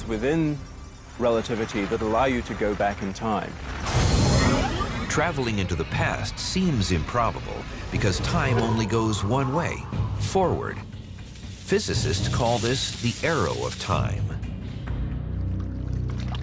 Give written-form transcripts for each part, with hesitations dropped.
concepts within relativity that allow you to go back in time. Traveling into the past seems improbable because time only goes one way, forward. Physicists call this the arrow of time.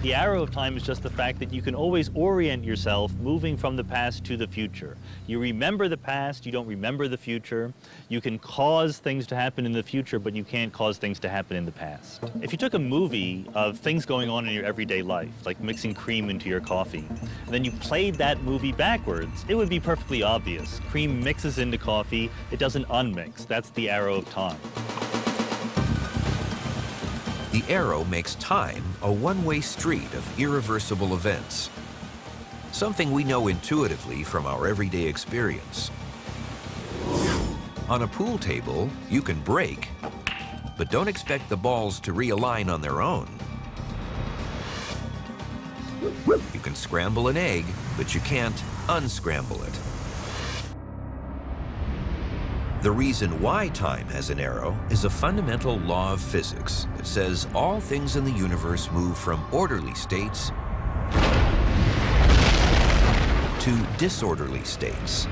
The arrow of time is just the fact that you can always orient yourself moving from the past to the future. You remember the past, you don't remember the future. You can cause things to happen in the future, but you can't cause things to happen in the past. If you took a movie of things going on in your everyday life, like mixing cream into your coffee, and then you played that movie backwards, it would be perfectly obvious. Cream mixes into coffee, it doesn't unmix. That's the arrow of time. The arrow makes time a one-way street of irreversible events, something we know intuitively from our everyday experience. On a pool table, you can break, but don't expect the balls to realign on their own. You can scramble an egg, but you can't unscramble it. The reason why time has an arrow is a fundamental law of physics that says all things in the universe move from orderly states to disorderly states.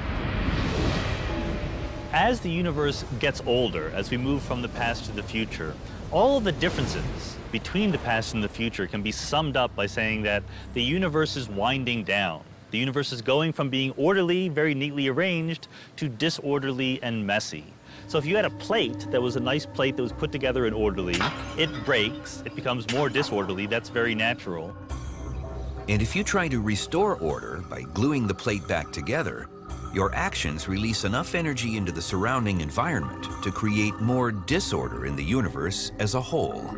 As the universe gets older, as we move from the past to the future, all of the differences between the past and the future can be summed up by saying that the universe is winding down. The universe is going from being orderly, very neatly arranged, to disorderly and messy. So if you had a plate that was a nice plate that was put together and orderly, it breaks, it becomes more disorderly. That's very natural. And if you try to restore order by gluing the plate back together, your actions release enough energy into the surrounding environment to create more disorder in the universe as a whole.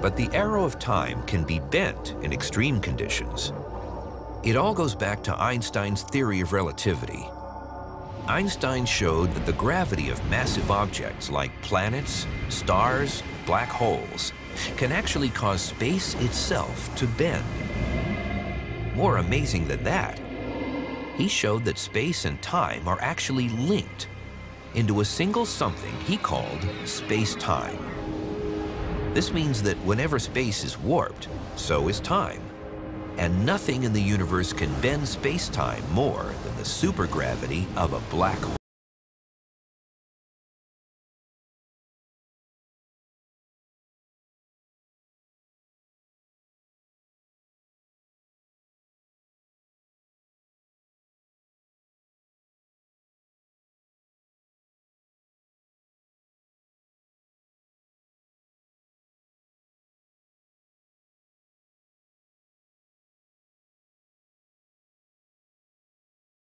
But the arrow of time can be bent in extreme conditions. It all goes back to Einstein's theory of relativity. Einstein showed that the gravity of massive objects like planets, stars, black holes can actually cause space itself to bend. More amazing than that, he showed that space and time are actually linked into a single something he called space-time. This means that whenever space is warped, so is time. And nothing in the universe can bend space-time more than the supergravity of a black hole.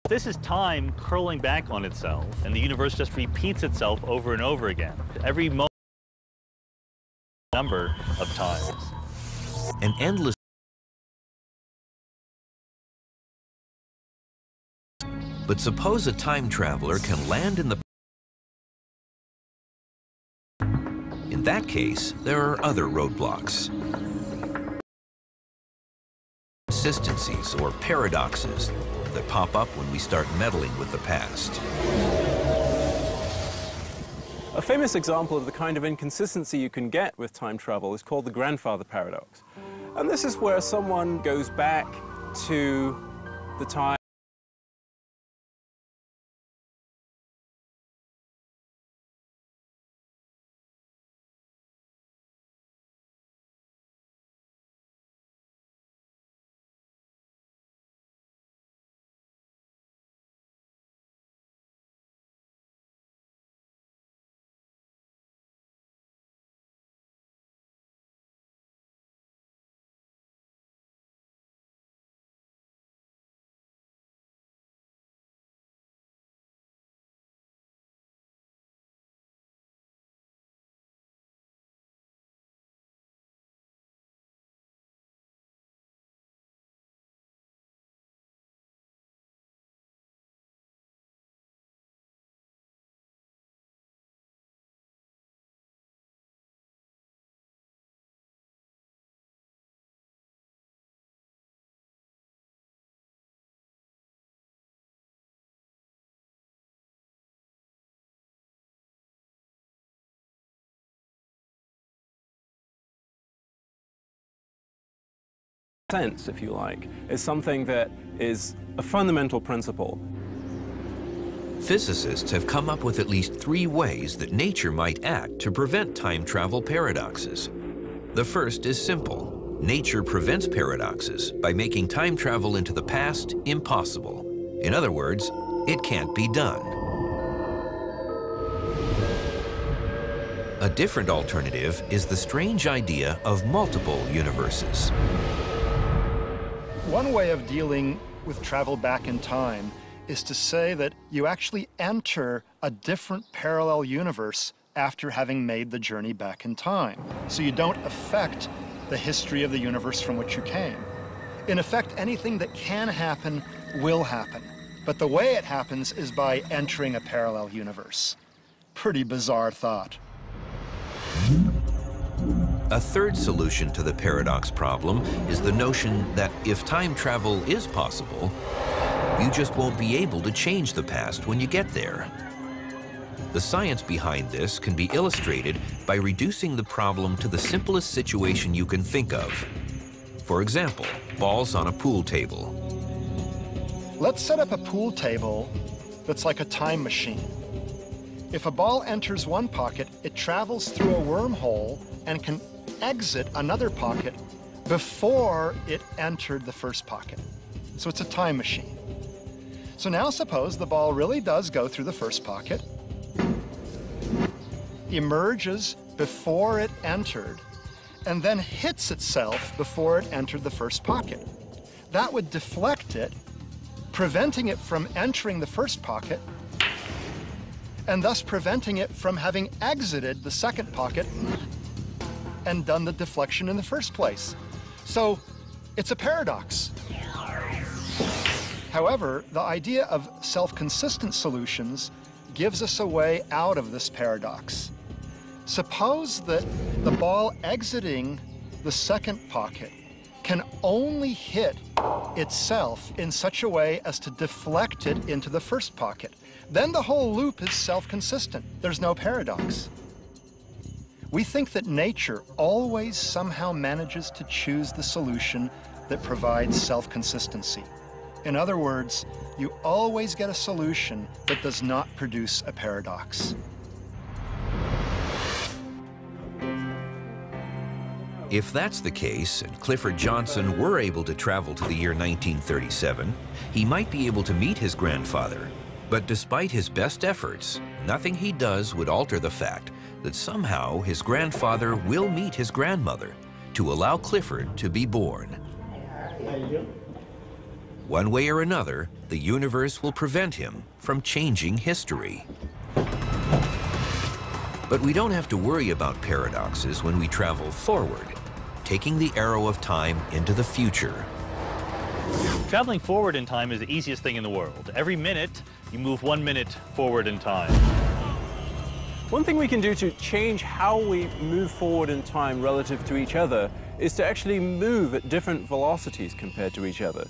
This is time curling back on itself, and the universe just repeats itself over and over again. Every moment, number of times. An endless. But suppose a time traveler can land in the. In that case, there are other roadblocks. Inconsistencies or paradoxes that pop up when we start meddling with the past. A famous example of the kind of inconsistency you can get with time travel is called the grandfather paradox. And this is where someone goes back to the time sense, if you like, is something that is a fundamental principle. Physicists have come up with at least 3 ways that nature might act to prevent time travel paradoxes. The first is simple. Nature prevents paradoxes by making time travel into the past impossible. In other words, it can't be done. A different alternative is the strange idea of multiple universes. One way of dealing with travel back in time is to say that you actually enter a different parallel universe after having made the journey back in time. So you don't affect the history of the universe from which you came. In effect, anything that can happen will happen. But the way it happens is by entering a parallel universe. Pretty bizarre thought. A third solution to the paradox problem is the notion that if time travel is possible, you just won't be able to change the past when you get there. The science behind this can be illustrated by reducing the problem to the simplest situation you can think of. For example, balls on a pool table. Let's set up a pool table that's like a time machine. If a ball enters one pocket, it travels through a wormhole and can exit another pocket before it entered the first pocket. So it's a time machine. So now suppose the ball really does go through the first pocket, emerges before it entered, and then hits itself before it entered the first pocket. That would deflect it, preventing it from entering the first pocket, and thus preventing it from having exited the second pocket and done the deflection in the first place. So it's a paradox. However, the idea of self-consistent solutions gives us a way out of this paradox. Suppose that the ball exiting the second pocket can only hit itself in such a way as to deflect it into the first pocket. Then the whole loop is self-consistent. There's no paradox. We think that nature always somehow manages to choose the solution that provides self-consistency. In other words, you always get a solution that does not produce a paradox. If that's the case, and Clifford Johnson were able to travel to the year 1937, he might be able to meet his grandfather. But despite his best efforts, nothing he does would alter the fact that somehow his grandfather will meet his grandmother to allow Clifford to be born. One way or another, the universe will prevent him from changing history. But we don't have to worry about paradoxes when we travel forward, taking the arrow of time into the future. Traveling forward in time is the easiest thing in the world. Every minute, you move 1 minute forward in time. One thing we can do to change how we move forward in time relative to each other is to actually move at different velocities compared to each other.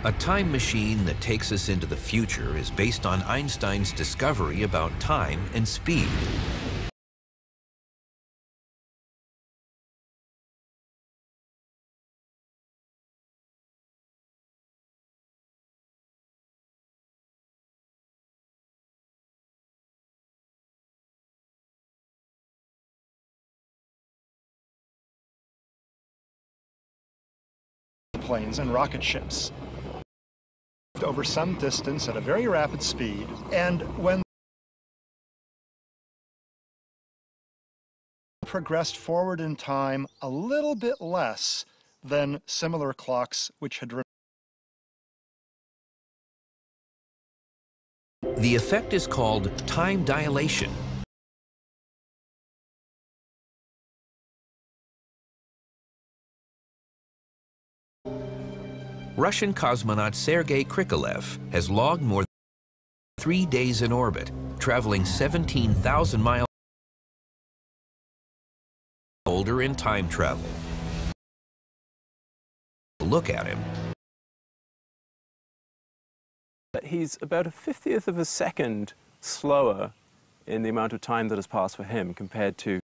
A time machine that takes us into the future is based on Einstein's discovery about time and speed. Planes and rocket ships over some distance at a very rapid speed, and when progressed forward in time a little bit less than similar clocks which had The effect is called time dilation. Russian cosmonaut Sergei Krikalev has logged more than 3 days in orbit, traveling 17,000 miles older in time travel. Look at him. He's about a 50th of a second slower in the amount of time that has passed for him compared to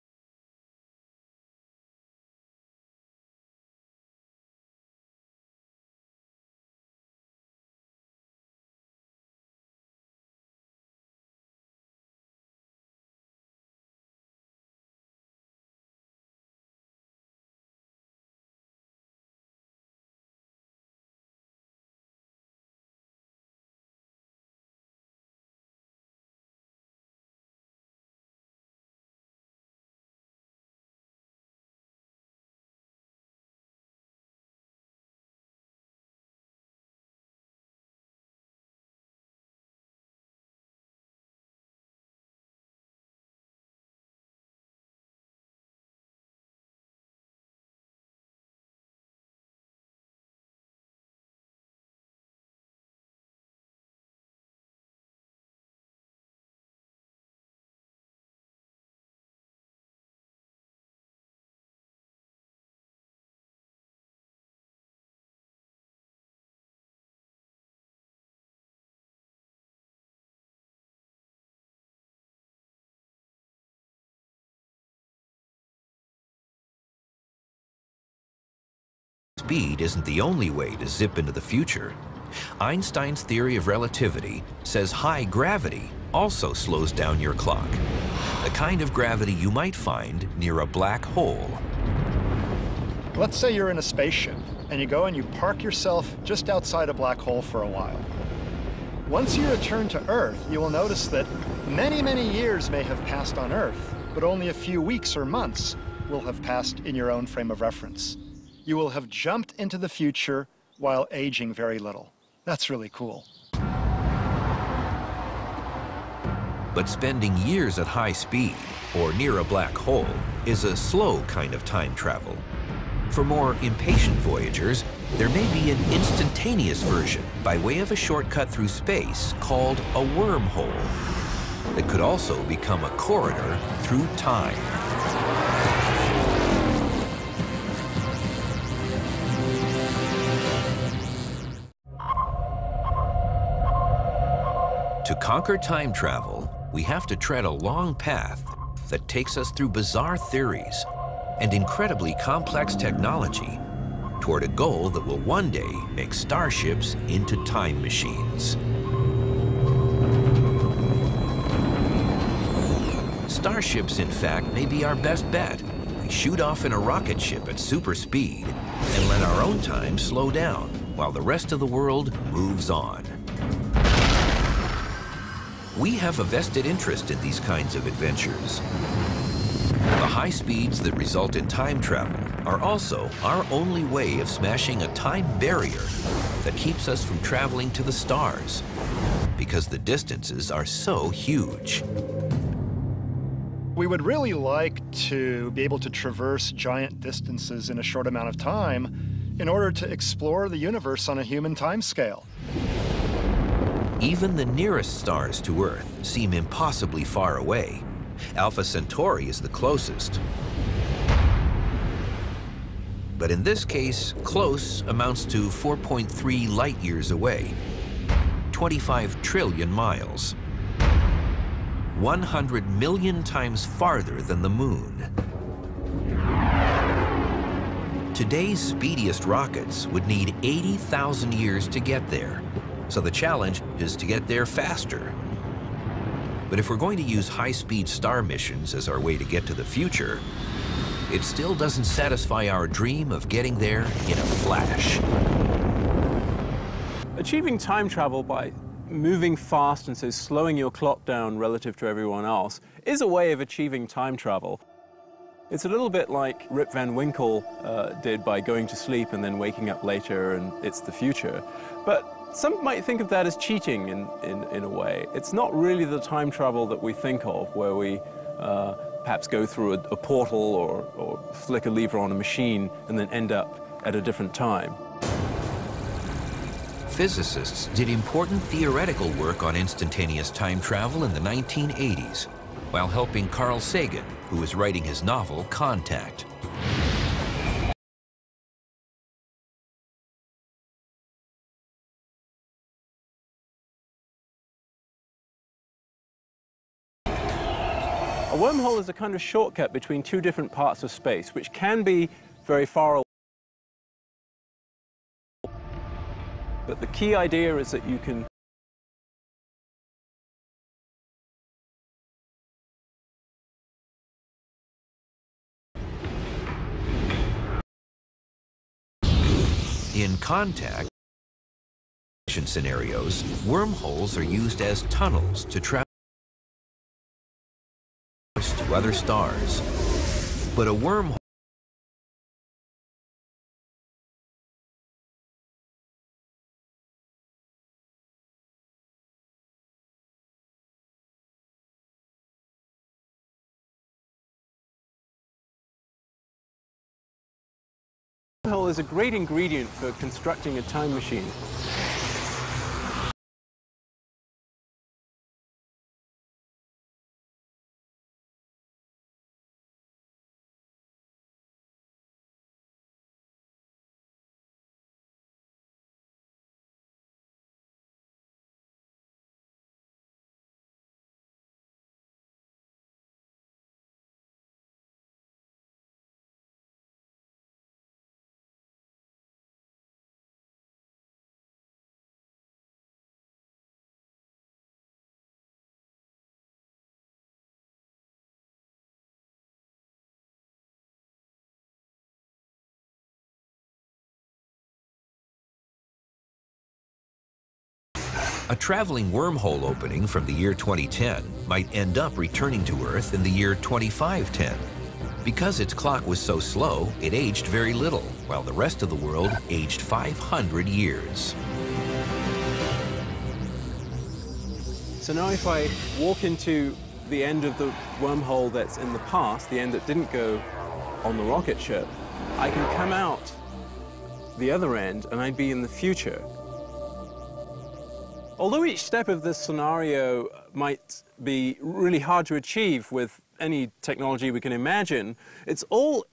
speed isn't the only way to zip into the future. Einstein's theory of relativity says high gravity also slows down your clock, the kind of gravity you might find near a black hole. Let's say you're in a spaceship and you go and you park yourself just outside a black hole for a while. Once you return to Earth, you will notice that many, many years may have passed on Earth, but only a few weeks or months will have passed in your own frame of reference. You will have jumped into the future while aging very little. That's really cool. But spending years at high speed or near a black hole is a slow kind of time travel. For more impatient voyagers, there may be an instantaneous version by way of a shortcut through space called a wormhole that could also become a corridor through time. To conquer time travel, we have to tread a long path that takes us through bizarre theories and incredibly complex technology toward a goal that will one day make starships into time machines. Starships, in fact, may be our best bet. We shoot off in a rocket ship at super speed and let our own time slow down while the rest of the world moves on. We have a vested interest in these kinds of adventures. The high speeds that result in time travel are also our only way of smashing a time barrier that keeps us from traveling to the stars, because the distances are so huge. We would really like to be able to traverse giant distances in a short amount of time in order to explore the universe on a human timescale. Even the nearest stars to Earth seem impossibly far away. Alpha Centauri is the closest. But in this case, close amounts to 4.3 light years away, 25 trillion miles, 100 million times farther than the moon. Today's speediest rockets would need 80,000 years to get there. So the challenge is to get there faster. But if we're going to use high-speed star missions as our way to get to the future, it still doesn't satisfy our dream of getting there in a flash. Achieving time travel by moving fast and so slowing your clock down relative to everyone else is a way of achieving time travel. It's a little bit like Rip Van Winkle did by going to sleep and then waking up later and it's the future. But some might think of that as cheating in a way. It's not really the time travel that we think of, where we perhaps go through a portal or flick a lever on a machine and then end up at a different time. Physicists did important theoretical work on instantaneous time travel in the 1980s, while helping Carl Sagan, who was writing his novel Contact. A wormhole is a kind of shortcut between two different parts of space, which can be very far away. But the key idea is that you can In Contact scenarios, wormholes are used as tunnels to travel to other stars. But a wormhole is a great ingredient for constructing a time machine. A traveling wormhole opening from the year 2010 might end up returning to Earth in the year 2510. Because its clock was so slow, it aged very little, while the rest of the world aged 500 years. So now if I walk into the end of the wormhole that's in the past, the end that didn't go on the rocket ship, I can come out the other end and I'd be in the future. Although each step of this scenario might be really hard to achieve with any technology we can imagine, it's all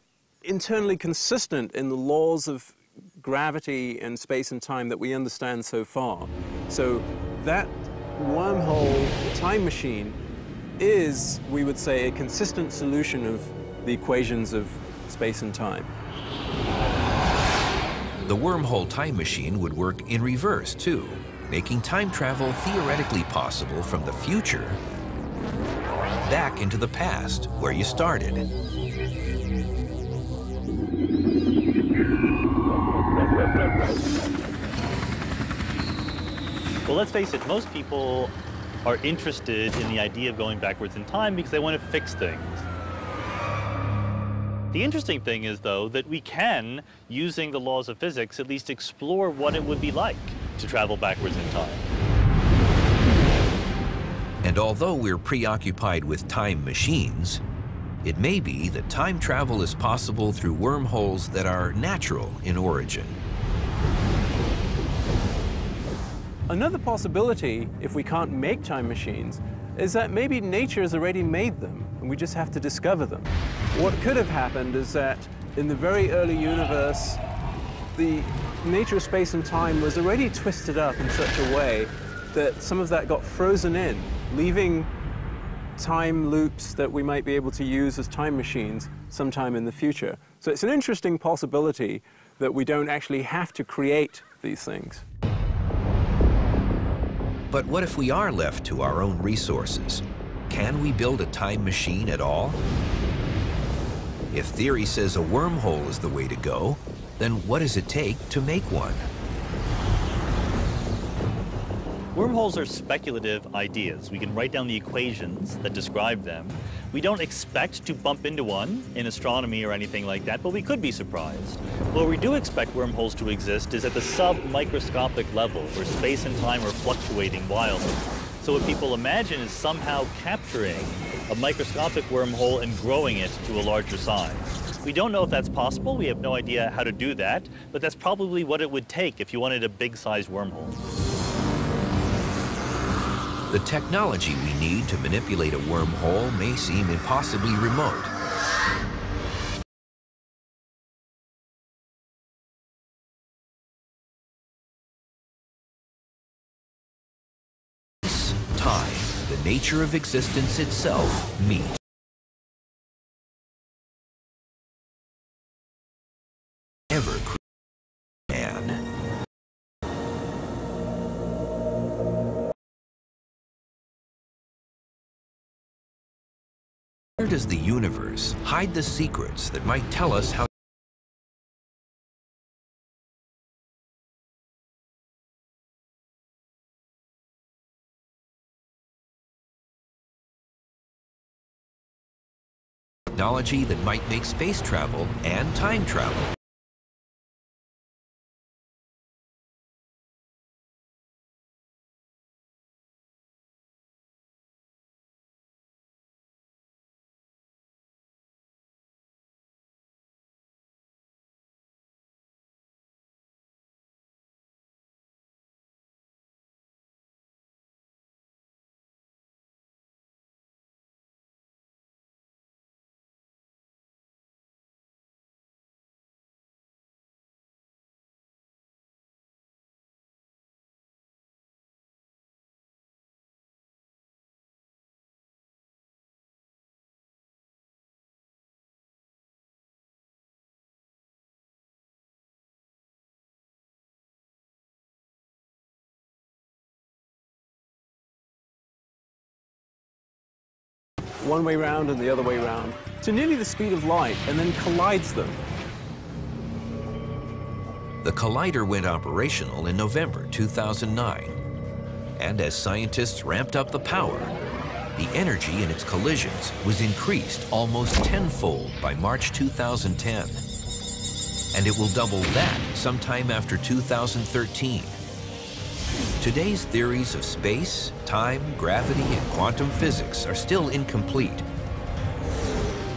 internally consistent in the laws of gravity and space and time that we understand so far. So that wormhole time machine is, we would say, a consistent solution of the equations of space and time. The wormhole time machine would work in reverse, too, making time travel theoretically possible from the future back into the past, where you started. Well, let's face it, most people are interested in the idea of going backwards in time because they want to fix things. The interesting thing is, though, that we can, using the laws of physics, at least explore what it would be like to travel backwards in time. And although we're preoccupied with time machines, it may be that time travel is possible through wormholes that are natural in origin. Another possibility, if we can't make time machines, is that maybe nature has already made them, and we just have to discover them. What could have happened is that in the very early universe, the nature of space and time was already twisted up in such a way that some of that got frozen in, leaving time loops that we might be able to use as time machines sometime in the future. So it's an interesting possibility that we don't actually have to create these things. But what if we are left to our own resources? Can we build a time machine at all? If theory says a wormhole is the way to go, then what does it take to make one? Wormholes are speculative ideas. We can write down the equations that describe them. We don't expect to bump into one in astronomy or anything like that, but we could be surprised. Where we do expect wormholes to exist is at the sub-microscopic level, where space and time are fluctuating wildly. So what people imagine is somehow capturing a microscopic wormhole and growing it to a larger size. We don't know if that's possible. We have no idea how to do that, but that's probably what it would take if you wanted a big-sized wormhole. The technology we need to manipulate a wormhole may seem impossibly remote. Time, the nature of existence itself, meet. Ever man. Where does the universe hide the secrets that might tell us how technology that might make space travel and time travel one way round and the other way round, to nearly the speed of light, and then collides them. The collider went operational in November 2009. And as scientists ramped up the power, the energy in its collisions was increased almost tenfold by March 2010. And it will double that sometime after 2013. Today's theories of space, time, gravity, and quantum physics are still incomplete.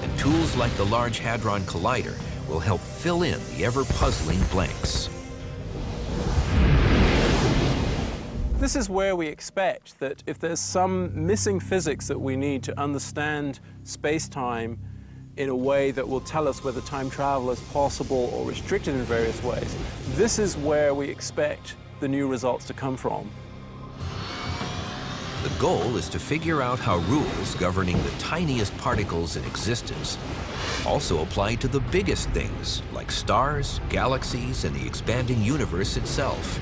And tools like the Large Hadron Collider will help fill in the ever-puzzling blanks. This is where we expect that if there's some missing physics that we need to understand space-time in a way that will tell us whether time travel is possible or restricted in various ways, this is where we expect the new results to come from. The goal is to figure out how rules governing the tiniest particles in existence also apply to the biggest things like stars, galaxies, and the expanding universe itself.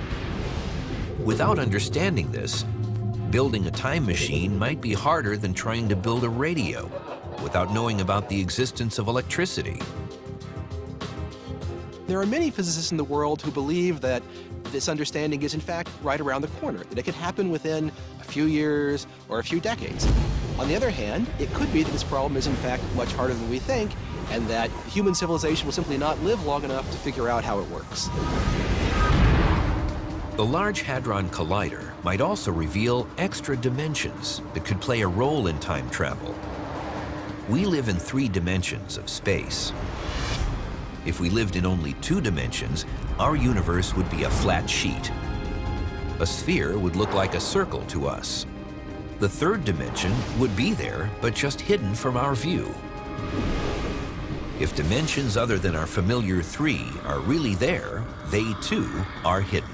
Without understanding this, building a time machine might be harder than trying to build a radio without knowing about the existence of electricity. There are many physicists in the world who believe that this understanding is in fact right around the corner, that it could happen within a few years or a few decades. On the other hand, it could be that this problem is in fact much harder than we think, and that human civilization will simply not live long enough to figure out how it works. The Large Hadron Collider might also reveal extra dimensions that could play a role in time travel. We live in 3 dimensions of space. If we lived in only 2 dimensions, our universe would be a flat sheet. A sphere would look like a circle to us. The 3rd dimension would be there, but just hidden from our view. If dimensions other than our familiar 3 are really there, they too are hidden.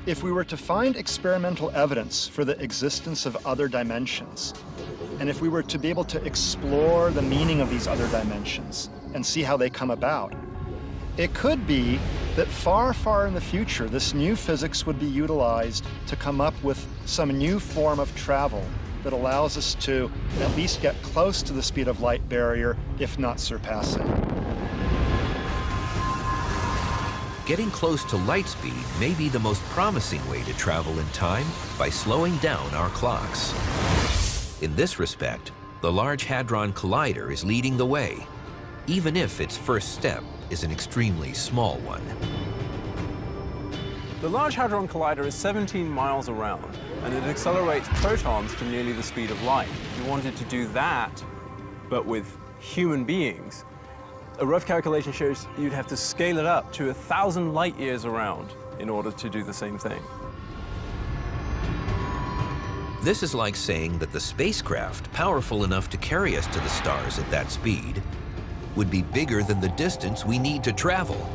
If we were to find experimental evidence for the existence of other dimensions, and if we were to be able to explore the meaning of these other dimensions and see how they come about, it could be that far, far in the future, this new physics would be utilized to come up with some new form of travel that allows us to at least get close to the speed of light barrier, if not surpass it. Getting close to light speed may be the most promising way to travel in time by slowing down our clocks. In this respect, the Large Hadron Collider is leading the way, even if its first step is an extremely small one. The Large Hadron Collider is 17 miles around, and it accelerates protons to nearly the speed of light. If you wanted to do that, but with human beings, a rough calculation shows you'd have to scale it up to 1,000 light years around in order to do the same thing. This is like saying that the spacecraft, powerful enough to carry us to the stars at that speed, would be bigger than the distance we need to travel.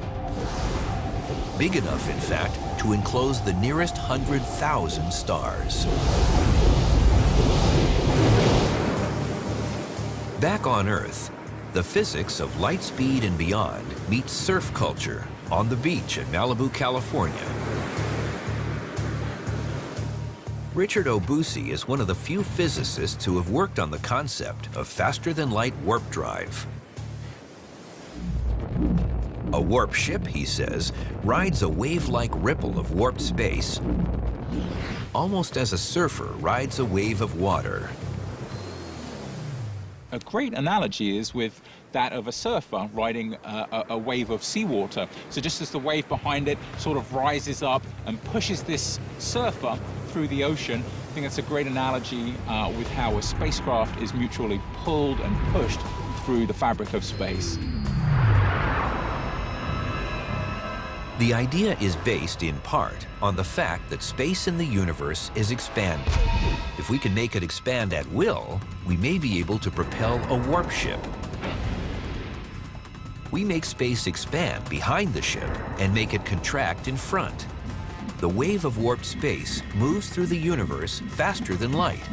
Big enough, in fact, to enclose the nearest 100,000 stars. Back on Earth, the physics of light speed and beyond meets surf culture on the beach in Malibu, California. Richard Obusi is one of the few physicists who have worked on the concept of faster-than-light warp drive. A warp ship, he says, rides a wave-like ripple of warped space, almost as a surfer rides a wave of water. A great analogy is with that of a surfer riding a wave of seawater. So just as the wave behind it sort of rises up and pushes this surfer through the ocean, I think that's a great analogy with how a spacecraft is mutually pulled and pushed through the fabric of space. The idea is based in part on the fact that space in the universe is expanding. If we can make it expand at will, we may be able to propel a warp ship. We make space expand behind the ship and make it contract in front. The wave of warped space moves through the universe faster than light,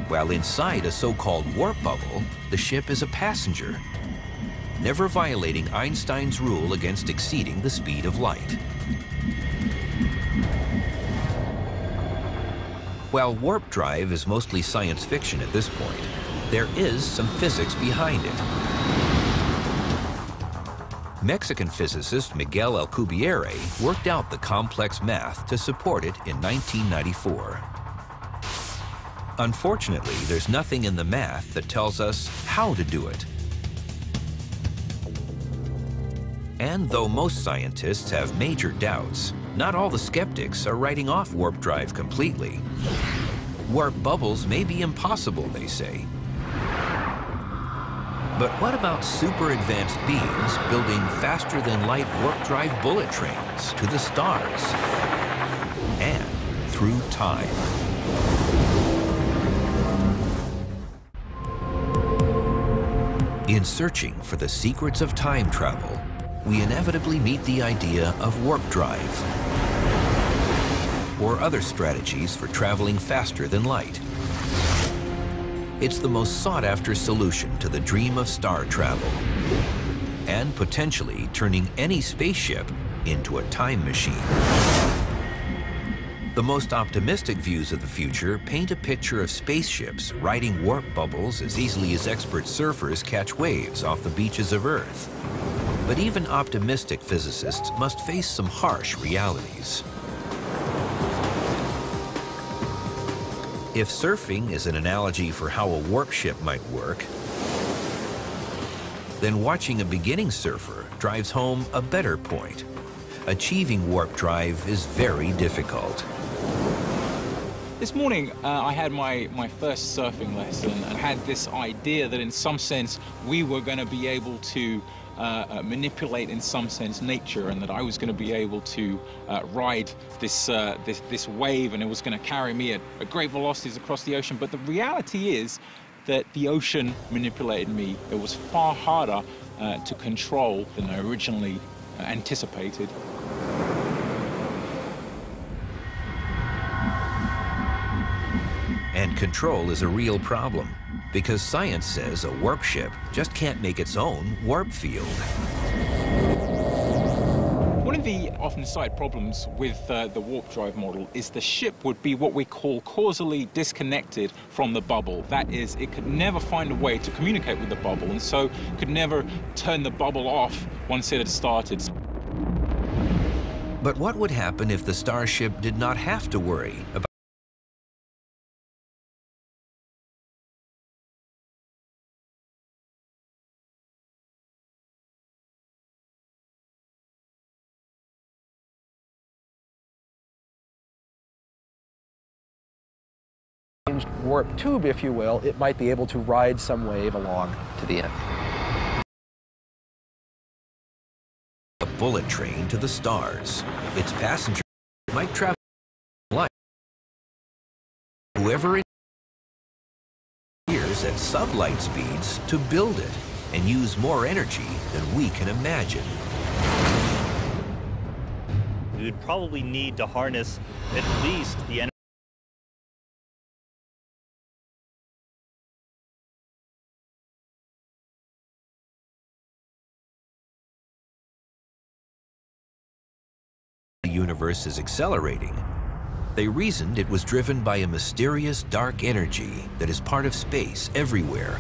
while inside a so-called warp bubble, the ship is a passenger, never violating Einstein's rule against exceeding the speed of light. While warp drive is mostly science fiction at this point, there is some physics behind it. Mexican physicist Miguel Alcubierre worked out the complex math to support it in 1994. Unfortunately, there's nothing in the math that tells us how to do it. And though most scientists have major doubts, not all the skeptics are writing off warp drive completely. Warp bubbles may be impossible, they say. But what about super advanced beings building faster-than-light warp drive bullet trains to the stars and through time? In searching for the secrets of time travel, we inevitably meet the idea of warp drive or other strategies for traveling faster than light. It's the most sought-after solution to the dream of star travel and potentially turning any spaceship into a time machine. The most optimistic views of the future paint a picture of spaceships riding warp bubbles as easily as expert surfers catch waves off the beaches of Earth. But even optimistic physicists must face some harsh realities. If surfing is an analogy for how a warp ship might work, then watching a beginning surfer drives home a better point. Achieving warp drive is very difficult. This morning, I had my first surfing lesson and had this idea that in some sense we were going to be able to manipulate in some sense nature, and that I was going to be able to ride this wave, and it was going to carry me at great velocities across the ocean. But the reality is that the ocean manipulated me. It was far harder to control than I originally anticipated. And control is a real problem, because science says a warp ship just can't make its own warp field. One of the often cited problems with the warp drive model is the ship would be what we call causally disconnected from the bubble. That is, it could never find a way to communicate with the bubble, and so could never turn the bubble off once it had started. But what would happen if the starship did not have to worry about warp tube, if you will, it might be able to ride some wave along to the end. a bullet train to the stars? Its passengers might travel light. Whoever it appears at sublight speeds to build it and use more energy than we can imagine. We would probably need to harness at least the energy The universe is accelerating. They reasoned it was driven by a mysterious dark energy that is part of space everywhere.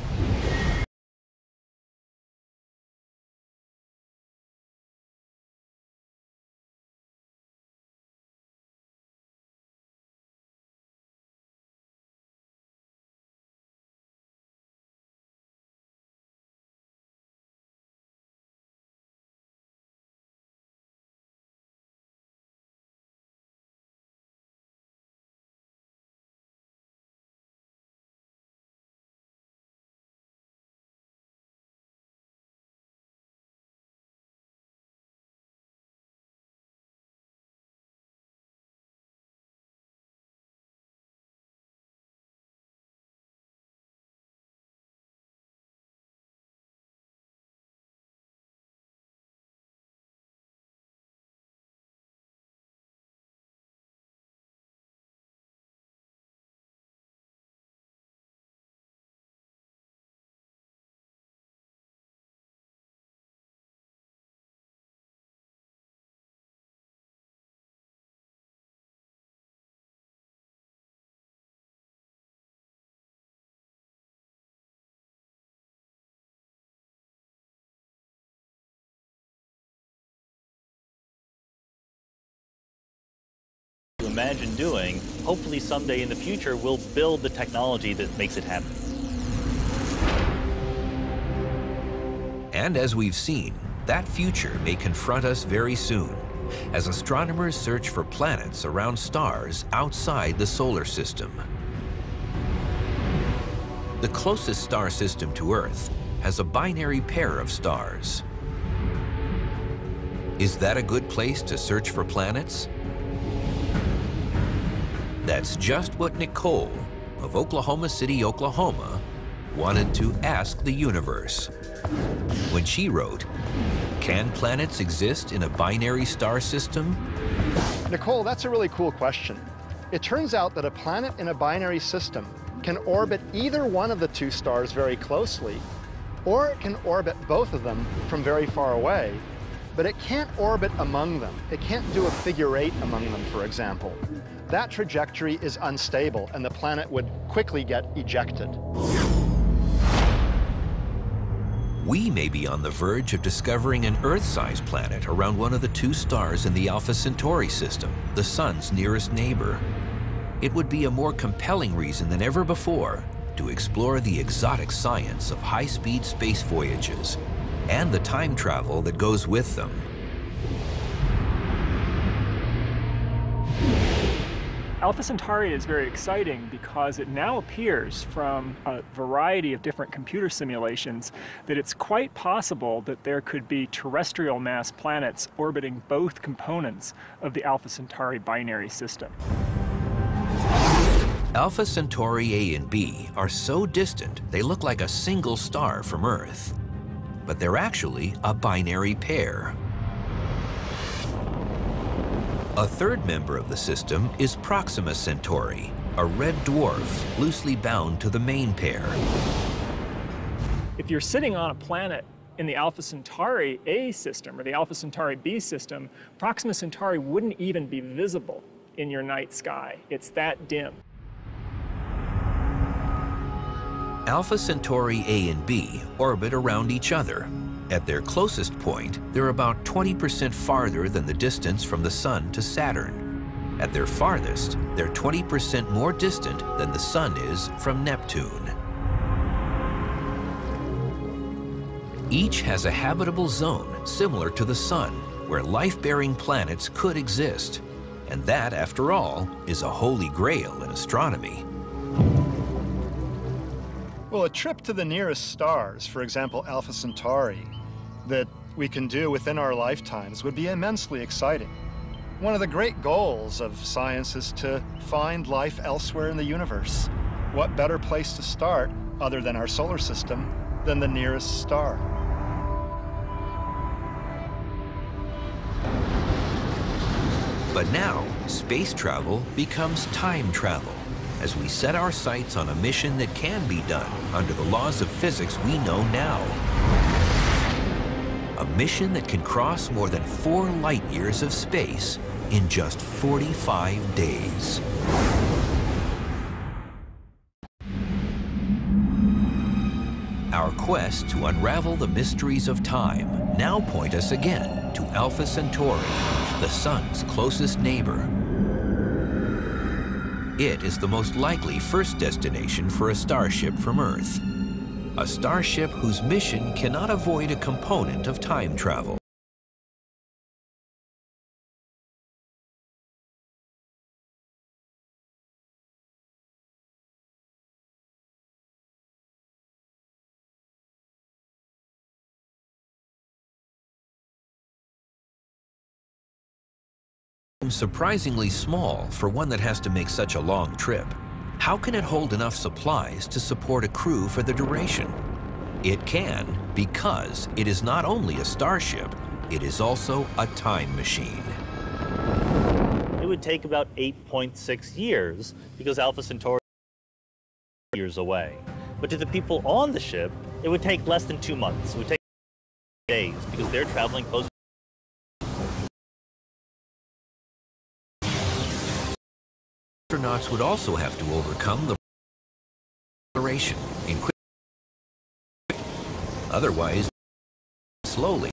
imagine doing, hopefully someday in the future we'll build the technology that makes it happen. And as we've seen, that future may confront us very soon, as astronomers search for planets around stars outside the solar system. The closest star system to Earth has a binary pair of stars. Is that a good place to search for planets? That's just what Nicole of Oklahoma City, Oklahoma, wanted to ask the universe when she wrote, "Can planets exist in a binary star system?" Nicole, that's a really cool question. It turns out that a planet in a binary system can orbit either one of the two stars very closely, or it can orbit both of them from very far away, but it can't orbit among them. It can't do a figure eight among them, for example. That trajectory is unstable, and the planet would quickly get ejected. We may be on the verge of discovering an Earth-sized planet around one of the two stars in the Alpha Centauri system, the Sun's nearest neighbor. It would be a more compelling reason than ever before to explore the exotic science of high-speed space voyages and the time travel that goes with them. Alpha Centauri is very exciting because it now appears from a variety of different computer simulations that it's quite possible that there could be terrestrial mass planets orbiting both components of the Alpha Centauri binary system. Alpha Centauri A and B are so distant they look like a single star from Earth. But they're actually a binary pair. A third member of the system is Proxima Centauri, a red dwarf loosely bound to the main pair. If you're sitting on a planet in the Alpha Centauri A system or the Alpha Centauri B system, Proxima Centauri wouldn't even be visible in your night sky. It's that dim. Alpha Centauri A and B orbit around each other. At their closest point, they're about 20% farther than the distance from the Sun to Saturn. At their farthest, they're 20% more distant than the Sun is from Neptune. Each has a habitable zone similar to the Sun, where life-bearing planets could exist. And that, after all, is a holy grail in astronomy. Well, a trip to the nearest stars, for example, Alpha Centauri, that we can do within our lifetimes would be immensely exciting. One of the great goals of science is to find life elsewhere in the universe. What better place to start, other than our solar system, than the nearest star? But now, space travel becomes time travel, as we set our sights on a mission that can be done under the laws of physics we know now. A mission that can cross more than 4 light years of space in just 45 days. Our quest to unravel the mysteries of time now point us again to Alpha Centauri, the Sun's closest neighbor. It is the most likely first destination for a starship from Earth. A starship whose mission cannot avoid a component of time travel. Surprisingly small for one that has to make such a long trip. How can it hold enough supplies to support a crew for the duration? It can because it is not only a starship, it is also a time machine. It would take about 8.6 years because Alpha Centauri is years away. But to the people on the ship, it would take less than 2 months. It would take days because they're traveling close. Astronauts would also have to overcome the acceleration in quick, otherwise slowly.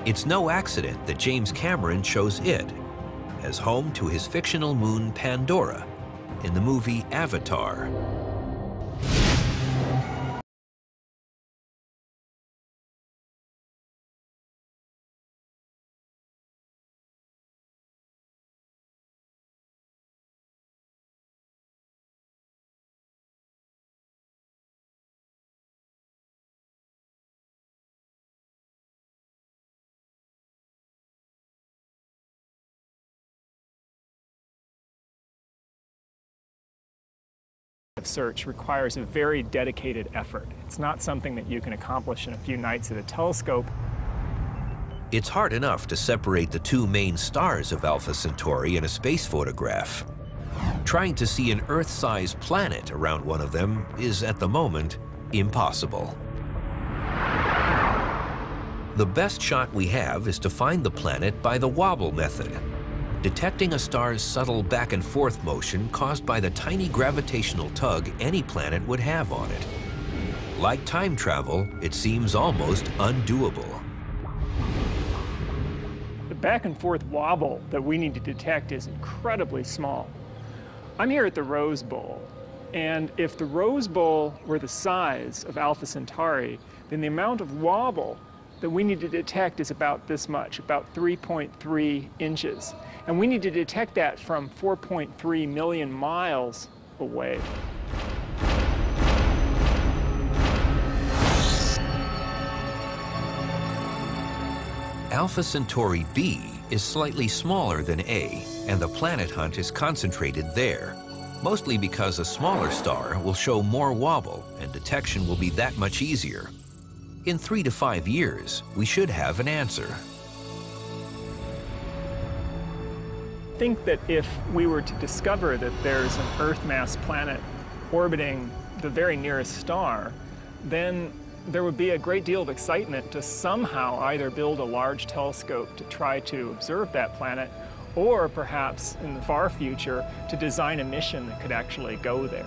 It's no accident that James Cameron chose it as home to his fictional moon Pandora in the movie Avatar. Search requires a very dedicated effort. It's not something that you can accomplish in a few nights at a telescope. It's hard enough to separate the two main stars of Alpha Centauri in a space photograph. Trying to see an Earth-sized planet around one of them is, at the moment, impossible. The best shot we have is to find the planet by the wobble method, detecting a star's subtle back and forth motion caused by the tiny gravitational tug any planet would have on it. Like time travel, it seems almost undoable. The back and forth wobble that we need to detect is incredibly small. I'm here at the Rose Bowl, and if the Rose Bowl were the size of Alpha Centauri, then the amount of wobble that we need to detect is about this much, about 3.3 inches. And we need to detect that from 4.3 million miles away. Alpha Centauri b is slightly smaller than A, and the planet hunt is concentrated there, mostly because a smaller star will show more wobble and detection will be that much easier. In 3 to 5 years, we should have an answer. I think that if we were to discover that there's an Earth-mass planet orbiting the very nearest star, then there would be a great deal of excitement to somehow either build a large telescope to try to observe that planet, or perhaps in the far future to design a mission that could actually go there.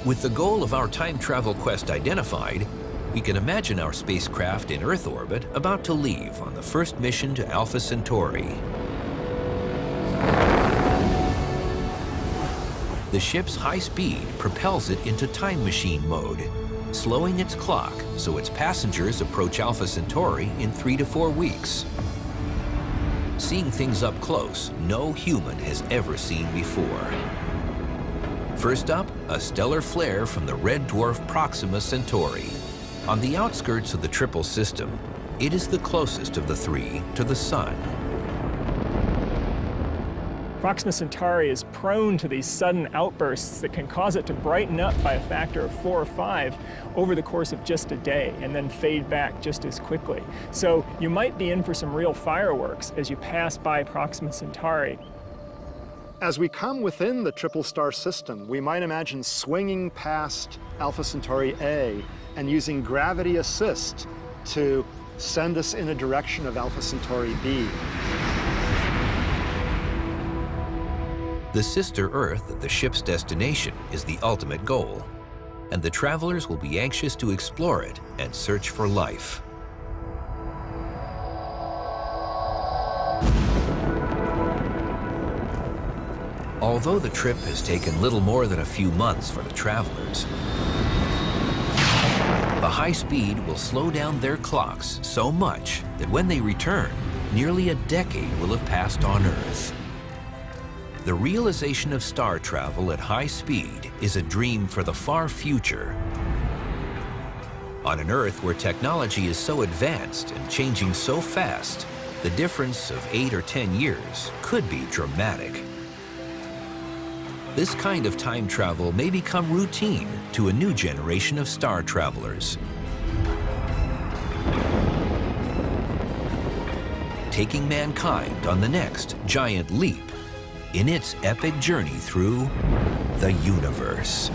With the goal of our time travel quest identified, we can imagine our spacecraft in Earth orbit about to leave on the first mission to Alpha Centauri. The ship's high speed propels it into time machine mode, slowing its clock so its passengers approach Alpha Centauri in 3 to 4 weeks. Seeing things up close no human has ever seen before. First up, a stellar flare from the red dwarf Proxima Centauri. On the outskirts of the triple system, it is the closest of the three to the Sun. Proxima Centauri is prone to these sudden outbursts that can cause it to brighten up by a factor of 4 or 5 over the course of just a day and then fade back just as quickly. So you might be in for some real fireworks as you pass by Proxima Centauri. As we come within the triple star system, we might imagine swinging past Alpha Centauri A and using gravity assist to send us in a direction of Alpha Centauri B. The sister Earth at the ship's destination is the ultimate goal, and the travelers will be anxious to explore it and search for life. Although the trip has taken little more than a few months for the travelers, the high speed will slow down their clocks so much that when they return, nearly a decade will have passed on Earth. The realization of star travel at high speed is a dream for the far future. On an Earth where technology is so advanced and changing so fast, the difference of 8 or 10 years could be dramatic. This kind of time travel may become routine to a new generation of star travelers. Taking mankind on the next giant leap in its epic journey through the universe.